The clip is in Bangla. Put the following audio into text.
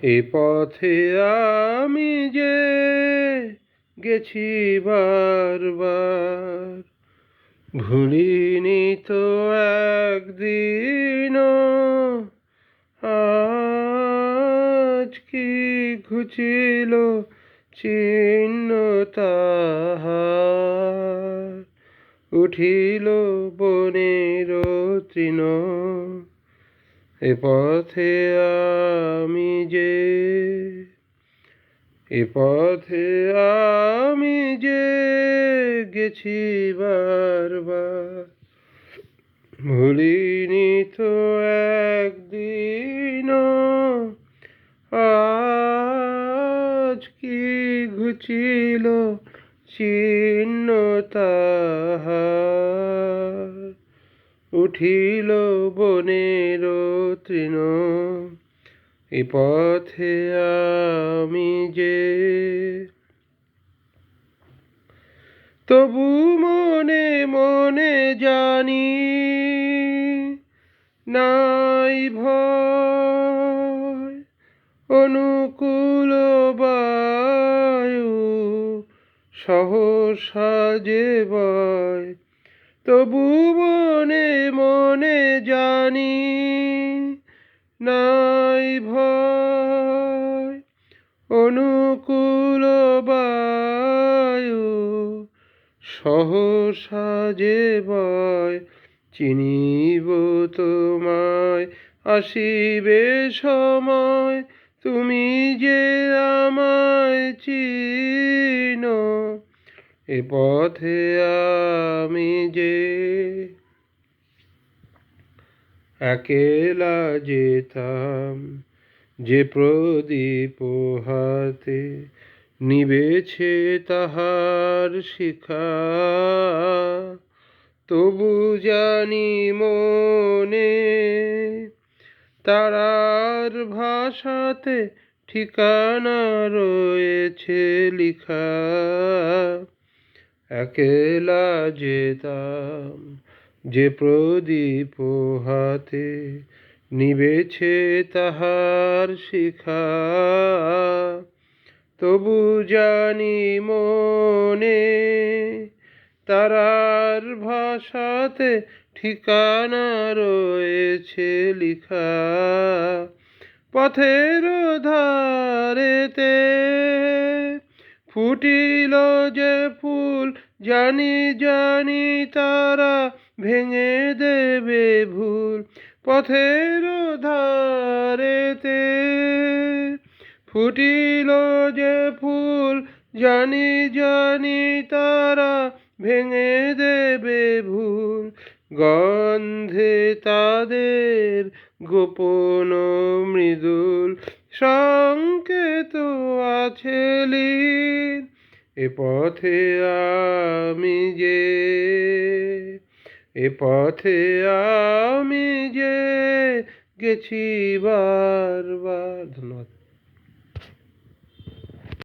এ পথে আমি যে গেছি বারবার, ভুলিনি তো একদিনও। আজ কি ঘুচিল চিহ্ন তাহার, উঠিল বনের তৃণ। এ পথে আমি যে, এ পথে আমি যে গেছি বারবার, ভুলিনি তো একদিনও। আজ কি ঘুচিল চিহ্ন তাহার, উঠিল বনের তৃণ। এ পথে আমি যে, তবু মনে মনে জানি নাই ভয়, অনুকূল বায়ু সহসা যে বয়। তবু মনে মনে জানি নাই ভয়, অনুকূল বায়ু সহসা যে বয়। চিনিব তোমায় আসিবে সময়, তুমি যে আমায় চিনো। এ পথে আমি যে, একেলা যেতাম যে প্রদীপ হাতে, নিবেছে তাহার শিখা। তবু জানি মনে তারার ভাষাতে ঠিকানা রয়েছে লিখা। একেলা যেতাম যে প্রদীপ হাতে, নিবেছে তাহার শিখা। তবু জানি মনে তারার ভাষাতে ঠিকানা রয়েছে লিখা। পথের ধারেতে ফুটিল যে ফুল, জানি জানি তারা ভেঙে দেবে ভুল। পথের ধারেতে ফুটিল যে ফুল, জানি জানি তারা ভেঙে দেবে ভুল। গন্ধে তাদের গোপন মৃদুল সংকেত আছে লীন। এ পথে আমি যে, এ পথে আমি যে গেছি বারবার। ধন্যবাদ।